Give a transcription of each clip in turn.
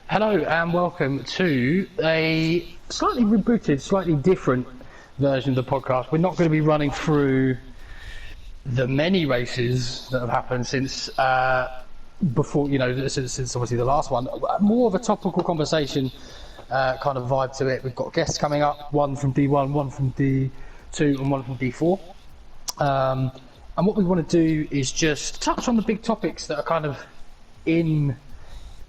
Hello and welcome to a slightly rebooted, slightly different version of the podcast. We're not going to be running through the many races that have happened since before, since obviously the last one. More of a topical conversation kind of vibe to it. We've got guests coming up, one from D1, one from D2 and one from D4. And what we want to do is just touch on the big topics that are kind of in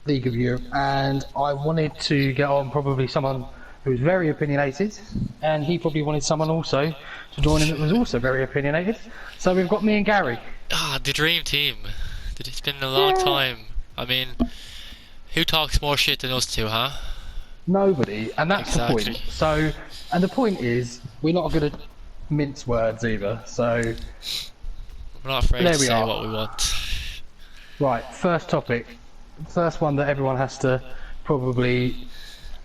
League of Europe, and I wanted to get on probably someone who was very opinionated, and he probably wanted someone also to join in that was also very opinionated. So we've got me and Gary. The dream team. It's been a long time. I mean, who talks more shit than us two, huh? Nobody, and that's Exactly. the point. So, and the point is, we're not going to mince words either. So We're not afraid there to we say are. what we want. Right, first topic. First one that everyone has to probably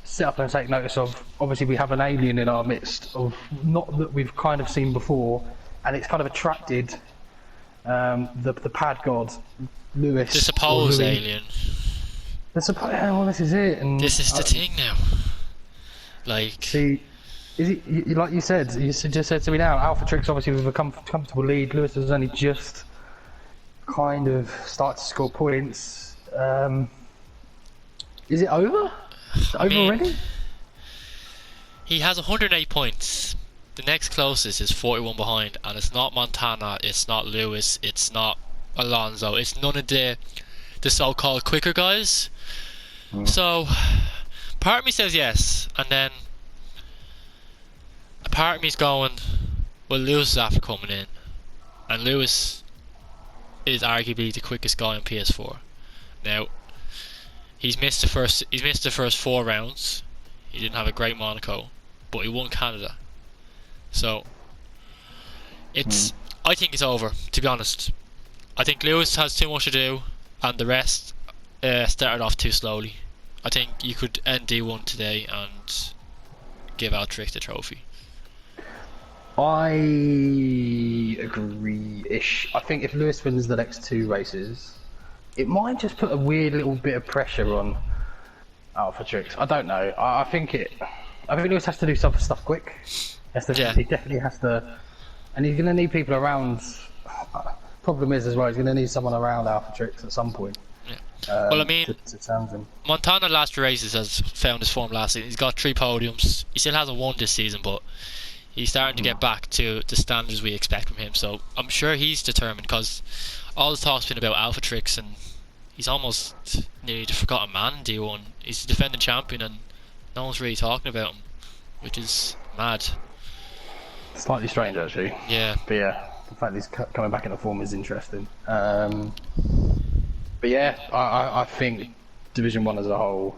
sit up and take notice of. Obviously, we have an alien in our midst, of not that we've kind of seen before, and it's kind of attracted the pad god, Lewis. The supposed Louis. alien. Well, this is it. And This is the thing now. Like, See, is it like you said? You just said to me now. Alpha Tricks obviously with a comfortable lead. Lewis has only just kind of started to score points. Is it over? Is it over already? he has 108 points. The next closest is 41 behind, and it's not Montana, it's not Lewis, it's not Alonso, it's none of the so-called quicker guys. So, part of me says yes, and then a part of me's going, well, Lewis is after coming in, and Lewis is arguably the quickest guy on PS4. Now, he's missed the first 4 rounds. He didn't have a great Monaco, but he won Canada. So I think it's over, to be honest. I think Lewis has too much to do, and the rest started off too slowly. I think you could end D1 today and give Altrick the trophy. I agree-ish. I think if Lewis wins the next 2 races, it might just put a weird little bit of pressure on Alpha Tricks. I don't know. I think Lewis has to do some stuff quick. He definitely has to, and he's going to need people around. Problem is as well, he's going to need someone around Alpha Tricks at some point. Yeah. Well, I mean, to challenge him. Montana last 2 races has found his form last season. He's got 3 podiums. He still hasn't won this season, but he's starting to get back to the standards we expect from him. So I'm sure he's determined, because all the talk's been about Alpha Tricks, and he's almost nearly the forgotten man in D1. He's the defending champion, and no one's really talking about him, which is mad. Slightly strange, actually. Yeah. But yeah, the fact he's coming back into form is interesting. But yeah, I think Division 1 as a whole,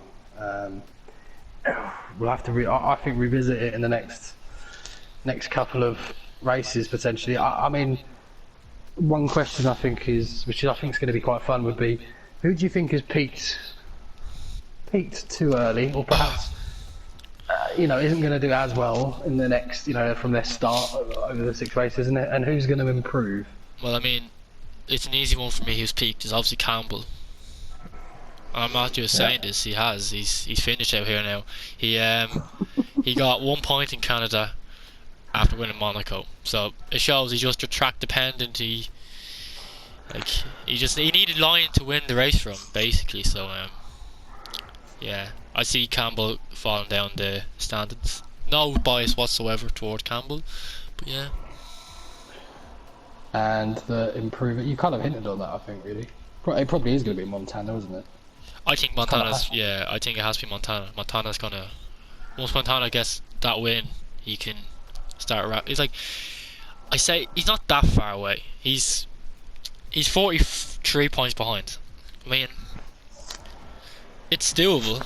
we'll have to I think revisit it in the next couple of races potentially. I mean, one question I think is, which I think is going to be quite fun, would be, who do you think has peaked too early, or perhaps isn't going to do as well in the next, from their start over the 6 races, and who's going to improve? Well, I mean, it's an easy one for me. Who's peaked is obviously Campbell. I'm not just saying this. He's finished out here now. He got 1 point in Canada after winning Monaco, so it shows he's just a track dependent. He needed Lyon to win the race for him, basically. So yeah, I see Campbell falling down the standings. No bias whatsoever toward Campbell, but yeah. And the improvement, you kind of hinted on that, I think, really. It probably is going to be Montana, isn't it? I think Montana's, I think it has to be Montana. Montana's gonna, once Montana gets that win, he can start It's like, I say, he's not that far away. He's 43 points behind. I mean, it's doable.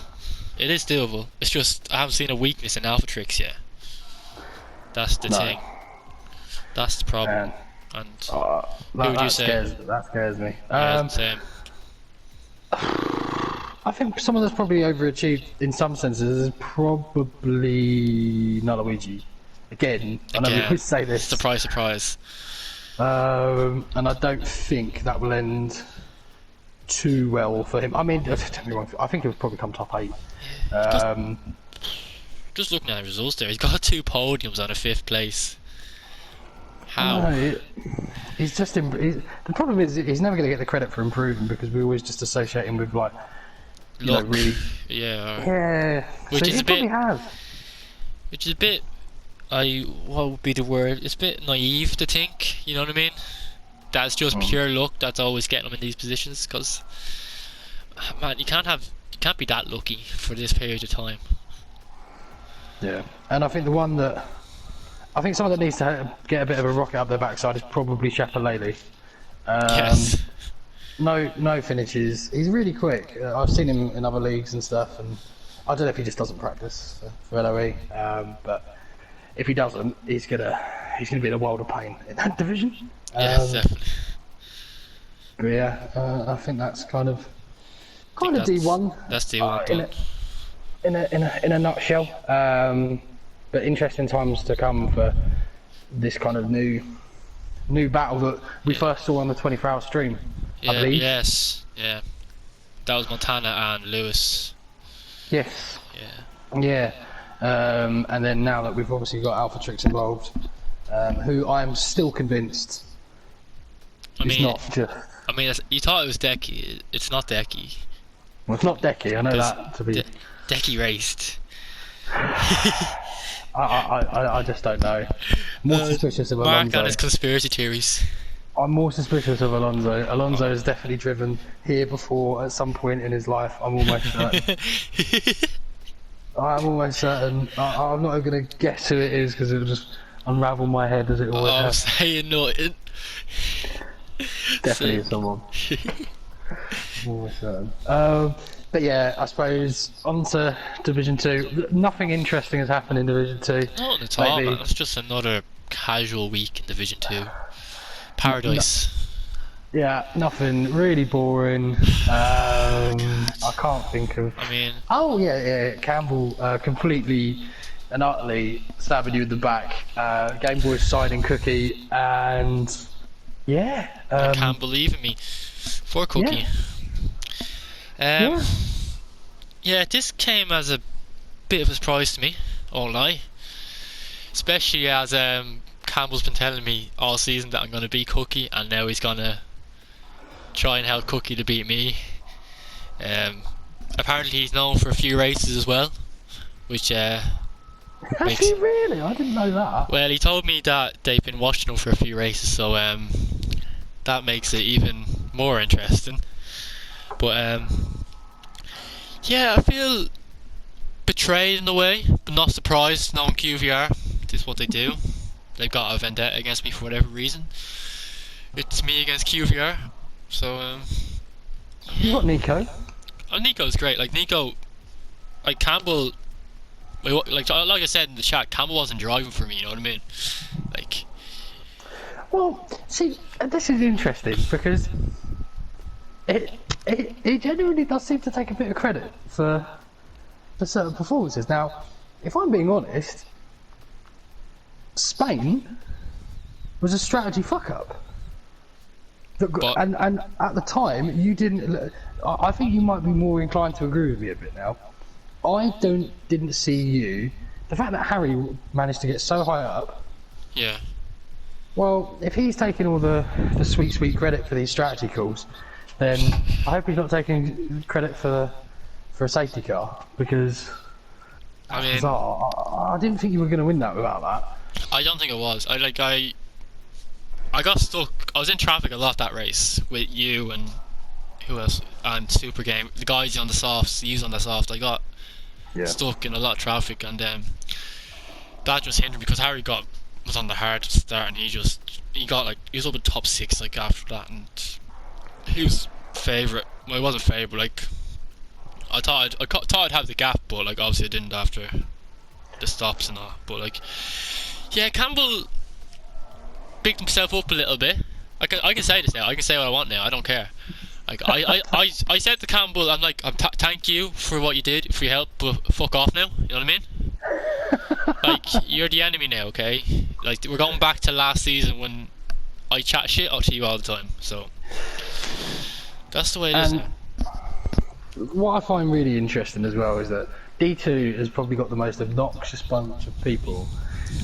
It is doable. It's just, I haven't seen a weakness in Alpha Tricks yet. That's the thing. That's the problem. And who would you say? That scares me. Yeah, same. I think someone that's probably overachieved in some senses is probably Luigi. Again, I know we always say this. Surprise. And I don't think that will end too well for him. I mean, don't get me wrong, I think he'll probably come top 8. Just looking at the results there, he's got 2 podiums on a 5th place. How? No, he's just. The problem is he's never going to get the credit for improving because we always just associate him with like, you know, really. Yeah. Yeah. Which so is he a bit. probably has. Which is a bit. What would be the word? It's a bit naive to think. You know what I mean? That's just pure luck. That's always getting him in these positions. Because, man, you can't be that lucky for this period of time. Yeah, and I think someone that needs to get a bit of a rocket up their backside is probably Shapalele. Yes. No finishes. He's really quick. I've seen him in other leagues and stuff, and I don't know if he just doesn't practice for LOE. But if he doesn't, he's gonna be in a world of pain in that division. Yes, definitely. Yeah, I think that's kind of D1. That's D1. In a nutshell. But interesting times to come for this kind of new battle that we first saw on the 24-hour stream. I believe. Yes. Yeah. That was Montana and Lewis. Yes. Yeah. Yeah. And then now that we've obviously got Alpha Trix involved, who I am still convinced is not just. I mean, you thought it was Decky. It's not Decky. Well, it's not Decky. I know that to be. Decky raced. I just don't know. More suspicious of Alonso. Mark and his conspiracy theories. I'm more suspicious of Alonso. Alonso has definitely driven here before at some point in his life. I'm almost certain. I'm almost certain. I'm not going to guess who it is because it will just unravel my head as it always I'm has. saying nothing. Definitely someone. I'm almost certain. But yeah, I suppose on to Division 2. Nothing interesting has happened in Division 2. Not at all, man. It's just another casual week in Division 2. Paradise. Yeah, nothing. Really boring. I can't think of... I mean... Oh, yeah. Campbell completely and utterly stabbing you in the back. Game Boy signing Cookie and... Yeah. I can't believe in me. For Cookie. Yeah, this came as a bit of a surprise to me, all lie. Especially as Campbell's been telling me all season that I'm going to beat Cookie, and now he's going to try and help Cookie to beat me. Apparently he's known for a few races as well, which Has he really? I didn't know that. Well, he told me that they've been watching him for a few races, so that makes it even more interesting. But yeah, I feel betrayed in a way, but not surprised knowing QVR. This is what they do. They've got a vendetta against me for whatever reason. It's me against QVR. So You got Nico. Oh, Nico's great. Like Campbell, like I said in the chat, Campbell wasn't driving for me. You know what I mean? Like. Well, see, this is interesting because it genuinely does seem to take a bit of credit for certain performances. Now, if I'm being honest, Spain was a strategy fuck up. And at the time, you didn't. I think you might be more inclined to agree with me a bit now. I didn't see you. The fact that Harry managed to get so high up. Yeah. Well, if he's taking all the sweet credit for these strategy calls, then I hope he's not taking credit for a safety car, because I mean, I didn't think you were going to win that without that. I don't think it was. I got stuck. I was in traffic a lot that race with you and who else, and Super Game. The guys on the softs, you on the soft. I got stuck in a lot of traffic, and that just hindered me because Harry was on the hard start, and he was up in top 6 like after that, and he was favourite. Well, he wasn't favourite. Like I thought I'd have the gap, but like obviously I didn't after the stops and all. But like, yeah, Campbell picked himself up a little bit. I can say this now. I can say what I want now. I don't care. Like I said to Campbell, I'm like, thank you for what you did, for your help, but fuck off now. You know what I mean? Like, you're the enemy now, okay? Like, we're going back to last season when I chat shit out to you all the time. So That's the way it is. And what I find really interesting as well is that D2 has probably got the most obnoxious bunch of people.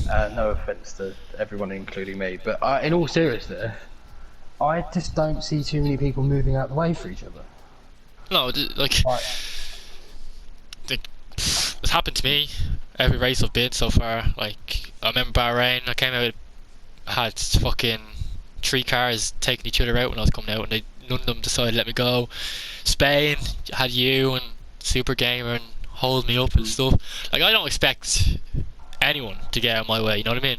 No offence to everyone, including me, but in all seriousness, I just don't see too many people moving out the way for each other. No, like it's happened to me every race I've been so far. Like, I remember Bahrain, I came out, had fucking 3 cars taking each other out when I was coming out, and none of them decided to let me go. Spain had you and Super Gamer and hold me up and stuff. Like, I don't expect anyone to get out of my way, you know what I mean?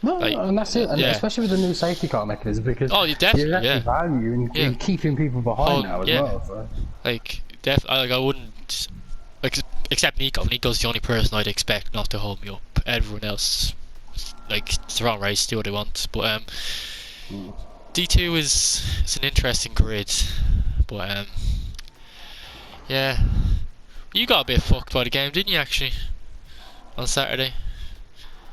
No, Like, and that's it, and especially with the new safety car mechanism, because you definitely, you actually value in keeping people behind now as well. So. Like, I wouldn't, like, except Nico. Nico's the only person I'd expect not to hold me up. Everyone else, like, it's the wrong race, do what they want. But D2 is an interesting grid, but yeah, you got a bit fucked by the game, didn't you? Actually, on Saturday.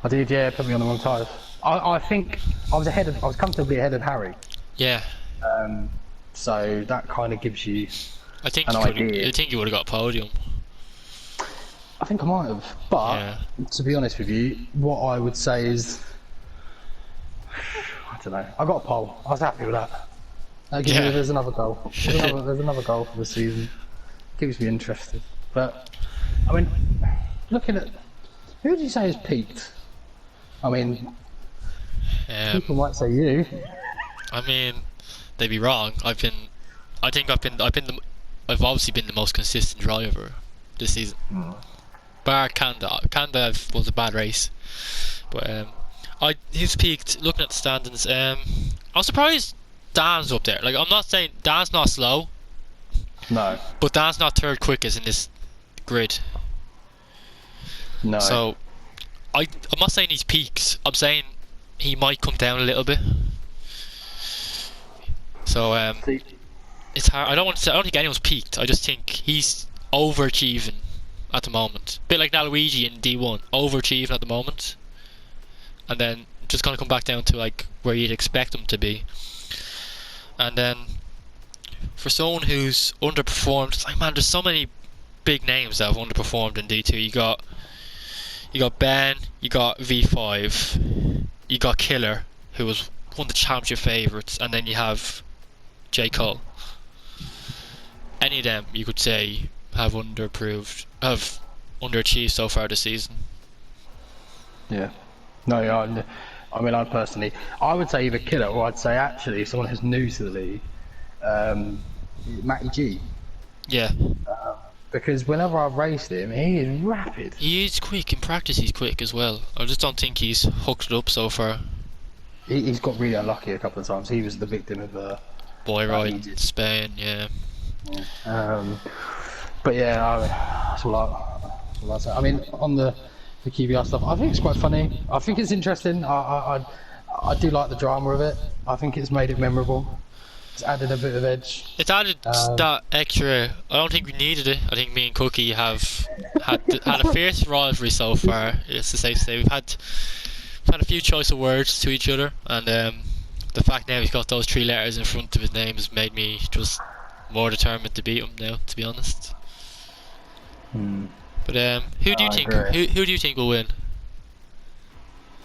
I did, yeah. Put me on the wrong tyres. I think I was comfortably ahead of Harry. Yeah. So that kind of gives you an idea. I think you would have got a podium. I think I might have, but to be honest with you, what I would say is, I don't know. I got a pole. I was happy with that. There's another goal. There's another goal for the season. Keeps me interested. But I mean, looking at who would you say has peaked? I mean, people might say you. I mean, they'd be wrong. I've obviously been the most consistent driver this season. Bar Kanda was a bad race, but he's peaked. Looking at the standings, I'm surprised Dan's up there. Like, I'm not saying Dan's not slow. No. But Dan's not third quickest in this grid. No. So, I'm not saying he's peaked. I'm saying he might come down a little bit. So it's hard. I don't think anyone's peaked. I just think he's overachieving at the moment. A bit like Luigi in D1, overachieving at the moment, and then just gonna come back down to like where you'd expect him to be. And then for someone who's underperformed, like, man, there's so many big names that have underperformed in D2. You got Ben, you got V5, you got Killer, who was one of the championship favourites, and then you have J. Cole. Any of them, you could say, have underachieved so far this season. Yeah. No, I mean, I would say either Killer, or I'd say actually someone who's new to the league, Matty G. Yeah. Because whenever I've raced him, he is rapid. He is quick. In practice, he's quick as well. I just don't think he's hooked it up so far. He's got really unlucky a couple of times. He was the victim of boy ride in Spain, yeah. But yeah, that's all I say. I mean, on the QBR stuff, I think it's quite funny. I think it's interesting. I do like the drama of it. I think it's made it memorable. It's added a bit of edge. It's added that extra. I don't think we needed it. I think me and Cookie have had a fierce rivalry so far. It's safe to say we've had a few choice of words to each other, and the fact now he's got those 3 letters in front of his name has made me just more determined to beat him now, to be honest. But who do you think will win?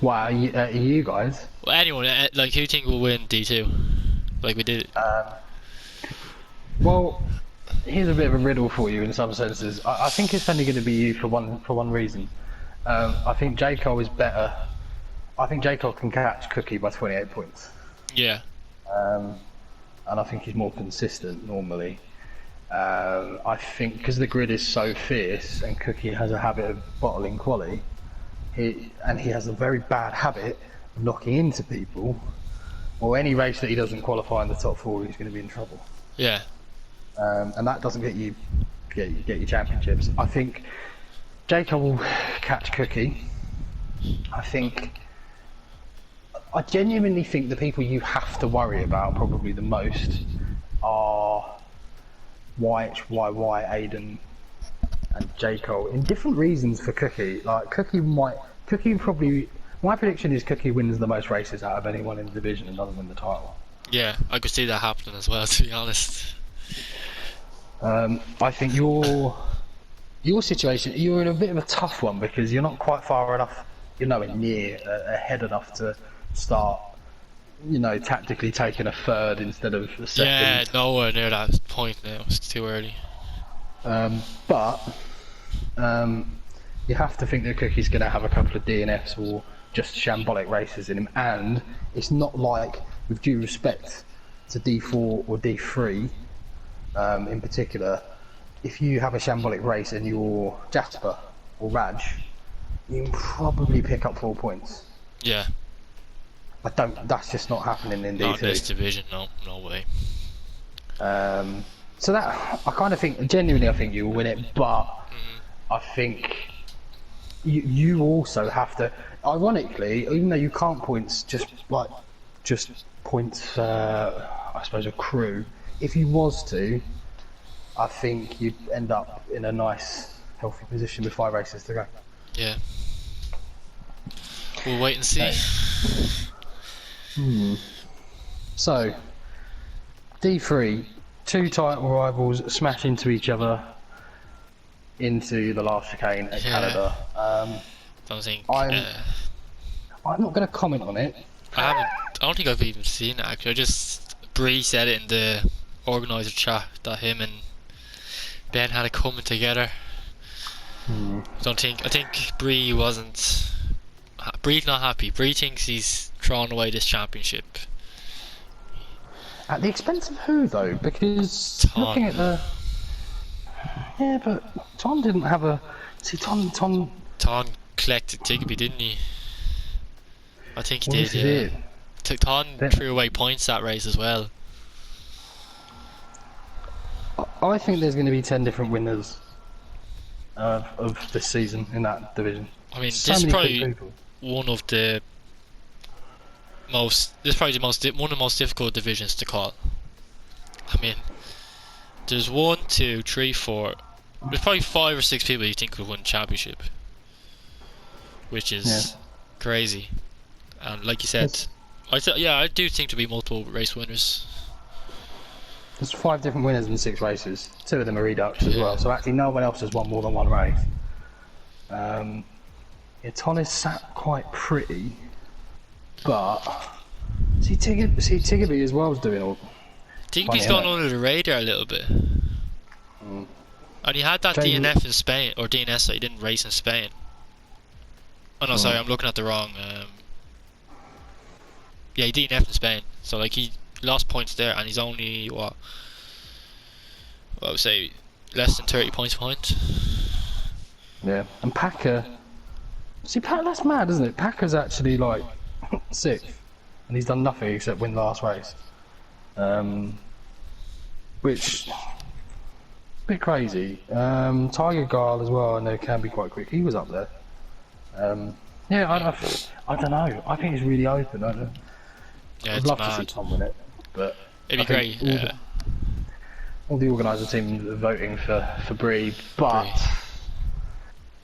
Wow, you guys? Well, anyone, like, who do you think will win D2? Like we did. Well, here's a bit of a riddle for you in some senses. I think it's only going to be you for one reason. I think J. Cole is better. I think J. Cole can catch Cookie by 28 points. Yeah. And I think he's more consistent normally. I think because the grid is so fierce and Cookie has a habit of bottling quali, he has a very bad habit of knocking into people. Or any race that he doesn't qualify in the top 4, he's going to be in trouble. Yeah. And that doesn't get you championships. I think J. Cole will catch Cookie. I genuinely think the people you have to worry about probably the most are YHYY, Aiden, and J. Cole, in different reasons for Cookie. Like, Cookie probably, my prediction is Cookie wins the most races out of anyone in the division and doesn't win the title. Yeah, I could see that happening as well, to be honest. I think your situation, you're in a bit of a tough one because you're not quite far enough. You're nowhere near ahead enough to start, tactically taking a third instead of a Yeah, second. nowhere near that point now. It's too early. But you have to think that Cookie's going to have a couple of DNFs or just shambolic races in him, and it's not like, with due respect to D4 or D3 in particular, if you have a shambolic race and you're Jasper or Raj, you can probably pick up 4 points. Yeah, That's just not happening in not in this D2. division. No way. So that, I kind of think, genuinely I think you'll win it, but I think you also have to, ironically, even though you can't points just points, I suppose, a crew, if you was to, I think you'd end up in a nice, healthy position with 5 races to go. Yeah. We'll wait and see. So, D3, 2 title rivals smash into each other into the last chicane at Canada. Don't think. I'm not going to comment on it. I don't think I've even seen it actually. Bree said it in the organizer chat that him and Ben had it coming together. I think Bree wasn't. Bree's not happy. Bree thinks he's throwing away this championship. At the expense of who, though? Because Tom. looking at the... Yeah, but Tom didn't have a... See, Tom collected Tigby, didn't he? I think he Well, did, he yeah. did. Tom threw away points that race as well. I think there's going to be 10 different winners of this season in that division. I mean, So this is many probably good people. one of the most difficult divisions to call. I mean, there's 1, 2, 3, 4. There's probably 5 or 6 people you think could win the championship, which is crazy. And like you said, I do think there'll be multiple race winners. There's 5 different winners in 6 races. 2 of them are redux as well. So actually, no one else has won more than 1 race. Ton is sat quite pretty, but see Tiggerby as well is doing all. Tigby's gone under the radar a little bit. And he had that DNF in Spain, or DNS, so he didn't race in Spain. Oh no, sorry, I'm looking at the wrong. Yeah, he DNF'd in Spain, so like he lost points there, and he's only I would say less than 30 points behind. Yeah, and Packer. See, that's mad, isn't it? Packer's actually like 6th, and he's done nothing except win last race. Which bit crazy. Tiger Guile as well, I know can be quite quick. He was up there. Yeah, I don't know. I think it's really open. I'd love to see Tom win it, but it'd be great. All the organiser teams are voting for Bree, but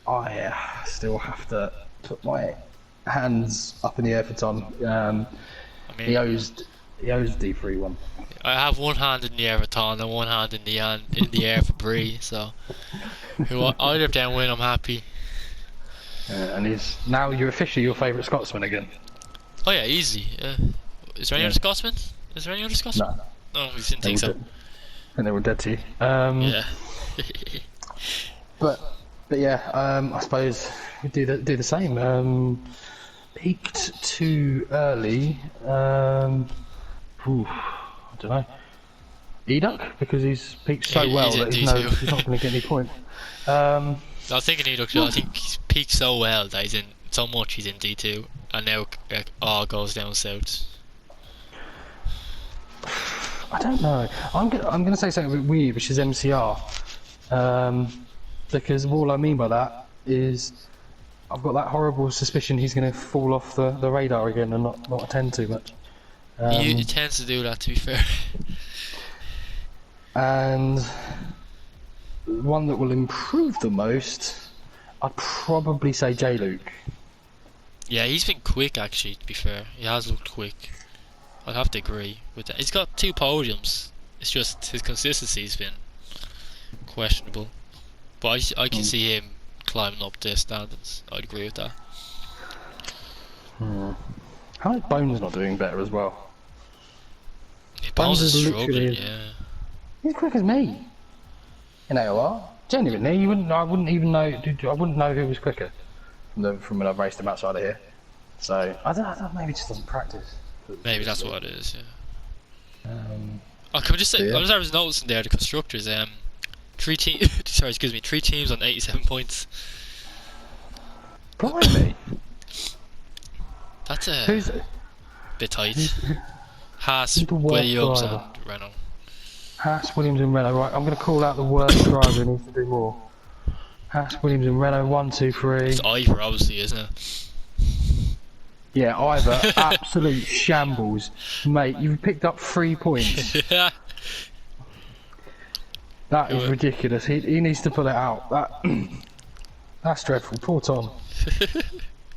I still have to put my hands up in the air for Tom. He owes D3 one. I have one hand in the air for Tom and one hand in the air for Bree, so either of them win, I'm happy. And you're officially your favourite Scotsman again. Oh yeah, easy. Is there any other Scotsman? No. No, we didn't think so. And they were dead to you. Yeah. But yeah, I suppose we do the same. Peaked too early. I don't know. Eduk, because he's peaked so well that he's not going to get any points. I was thinking Eduk. I think he's peaked so well that he's in D2, and now it all goes down south. I don't know. I'm going to say something a bit weird, which is MCR. Because all I mean by that is I've got that horrible suspicion he's going to fall off the radar again and not attend too much. He tends to do that, to be fair. And one that will improve the most, I'd probably say J. Luke. Yeah, he's been quick actually, to be fair. He has looked quick. I'd have to agree with that. He's got 2 podiums. It's just his consistency's been questionable. But I can see him climbing up the standings. I'd agree with that. How is Bones not doing better as well? Yeah, Bones is struggling, literally- yeah. He's quick as me. In AOR. Genuinely, I wouldn't even know. I wouldn't know who was quicker from when I've raced him outside of here. So I don't. Maybe he just doesn't practice. Maybe that's what it is, yeah. Can we just say, So, yeah. I was noticing there, the constructors, 3 teams on 87 points. Blimey. That's a Who's bit tight. Haas, who's the worst Williams driver? and Renault. Haas, Williams and Renault. Right, I'm going to call out the worst driver who needs to do more. Haas, Williams and Renault, 1, 2, 3. It's Ivor, obviously, isn't it? Yeah, Ivor, absolute shambles. Mate, you've picked up 3 points. That is ridiculous. He needs to pull it out. That's dreadful. Poor Tom.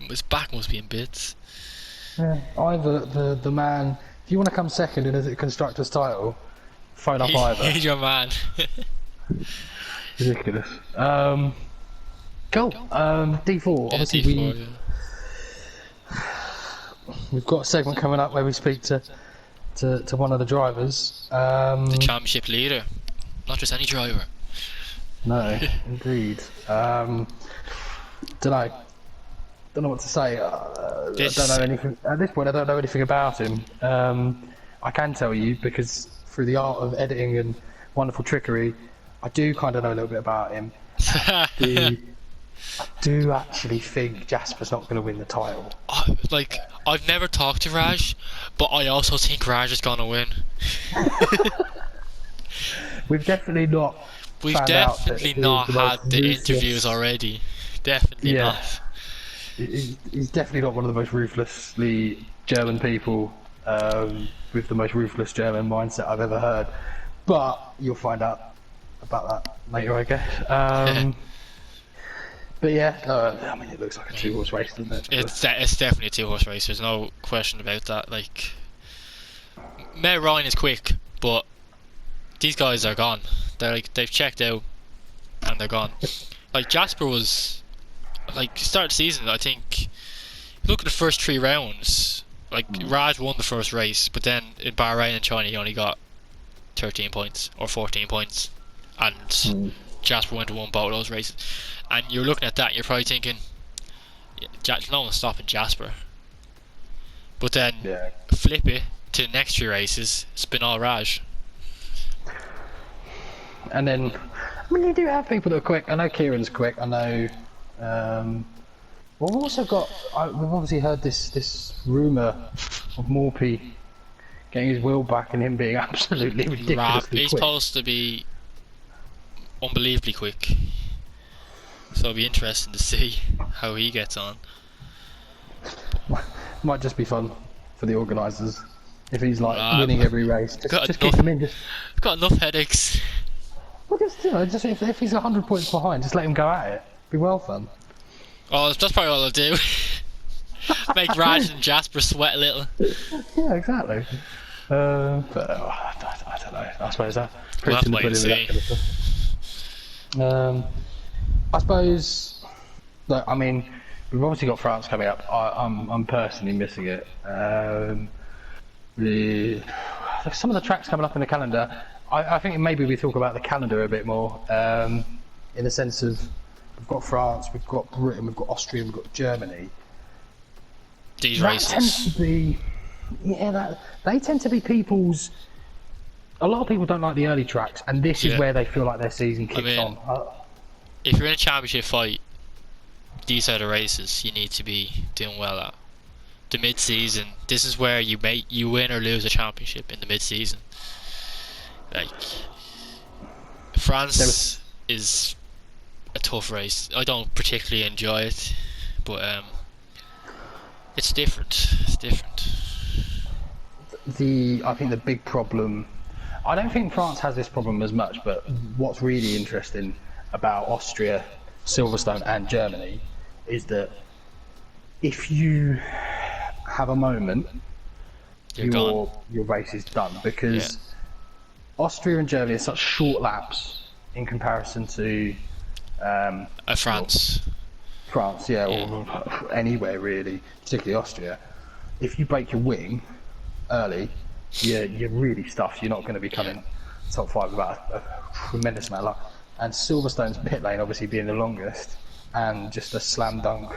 His back must be in bits. Yeah, Ivor, the man. If you want to come second in a constructor's title, phone up Ivor. He's your man. Ridiculous. Cool. D4. Yeah, Obviously, D4, yeah. we've got a segment coming up where we speak to one of the drivers. The championship leader, not just any driver. No, indeed. Don't know what to say. I don't know anything at this point. I don't know anything about him. I can tell you because through the art of editing and wonderful trickery, I do kind of know a little bit about him. I do actually think Jasper's not going to win the title. I've never talked to Raj, but I also think Raj is going to win. We've definitely not. We've found out that definitely he's not the had most the ruthless- interviews already. Definitely Yeah. not. He's definitely not one of the most ruthlessly German people with the most ruthless German mindset I've ever heard. But you'll find out about that later, I guess. But yeah, I mean, it looks like a 2-horse race, doesn't it? It's definitely a 2-horse race. There's no question about that. Like, Matt Ryan is quick, but these guys are gone. They've checked out and they're gone. Like Jasper was, start of the season. I think look at the first 3 rounds. Like Raj won the first race, but then in Bahrain and China he only got 13 points or 14 points, and Jasper went to won both of those races. And you're looking at that, you're probably thinking, no one's stopping Jasper. But then flip it to the next 3 races, it's been all Raj. And then, I mean, you do have people that are quick. I know Kieran's quick. I know. Well, we've also got. We've obviously heard this rumour of Morphy getting his wheel back and him being absolutely ridiculously He's quick. supposed to be unbelievably quick. So it'll be interesting to see how he gets on. Might just be fun for the organisers if he's winning every race. Just keep enough- him in. I've got enough headaches. Well, just if he's 100 points behind, just let him go at it. Be well fun. Oh, that's probably all I'll do. Make Raj and Jasper sweat a little. Yeah, exactly. But I don't know. I suppose that. We'll have to wait and see. I suppose. Look, I mean, we've obviously got France coming up. I'm personally missing it. Some of the tracks coming up in the calendar. I think maybe we talk about the calendar a bit more, in the sense of we've got France, we've got Britain, we've got Austria, we've got Germany. These That races. tends to be, they tend to be people's. A lot of people don't like the early tracks, and this is where they feel like their season kicks on. If you're in a championship fight, these are the races you need to be doing well at. The mid-season, this is where you win or lose a championship in the mid-season. Like France is a tough race. I don't particularly enjoy it, but it's different. It's different. I think the big problem. I don't think France has this problem as much, but what's really interesting about Austria, Silverstone, and Germany is that if you have a moment You're gone. your race is done, because Austria and Germany are such short laps in comparison to France. France, or anywhere really, particularly Austria. If you break your wing early, you're really stuffed. You're not going to be coming top 5 without a tremendous amount of luck. And Silverstone's pit lane obviously being the longest, and just a slam dunk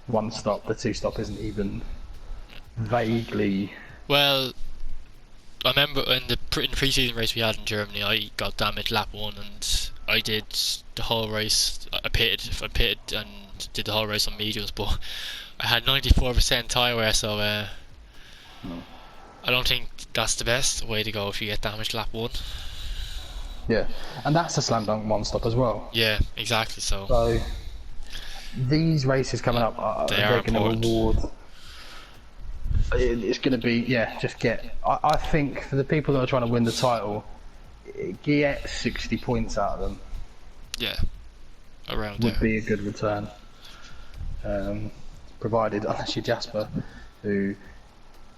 one stop. The 2 stop isn't even vaguely. Well, I remember in the pre-season race we had in Germany, I got damaged lap 1, and I did the whole race. I pitted and did the whole race on mediums, but I had 94% tyre wear, so I don't think that's the best way to go if you get damaged lap 1. Yeah, and that's a slam dunk one stop as well. Yeah, exactly. So these races coming up, they're going to reward. It's going to be just get. I think for the people that are trying to win the title, get 60 points out of them. Yeah, around would there be a good return. Provided, unless you're Jasper, who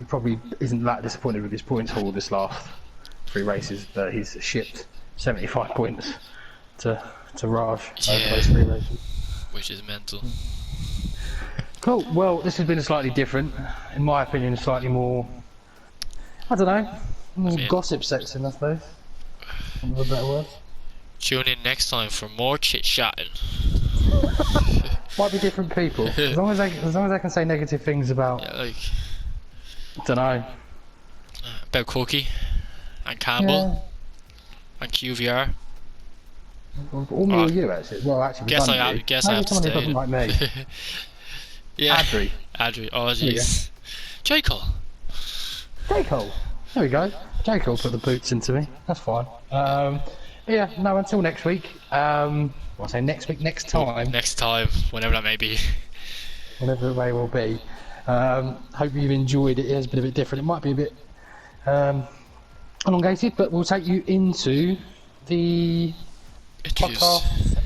probably isn't that disappointed with his points haul this last 3 races, but he's shipped 75 points to Raj over those 3 races. Which is mental. Cool. Well, this has been slightly different, in my opinion, slightly more, I don't know, more gossip section, I suppose. For a better word. Tune in next time for more chit chatting. Might be different people, as long as I can say negative things about. Yeah, like I don't know. About Cookie and Campbell and QVR. Or me or you, actually. Well, actually, Guess I maybe have to someone who stay. doesn't like me. Yeah. Adri. Oh jeez. J. Cole. J. Cole. There we go. J. Cole put the boots into me. That's fine. Until next week. I'll say next week, next time. Next time, whenever that may be. Whenever it may well be. Hope you've enjoyed it. It has been a bit different. It might be a bit elongated, but we'll take you into the podcast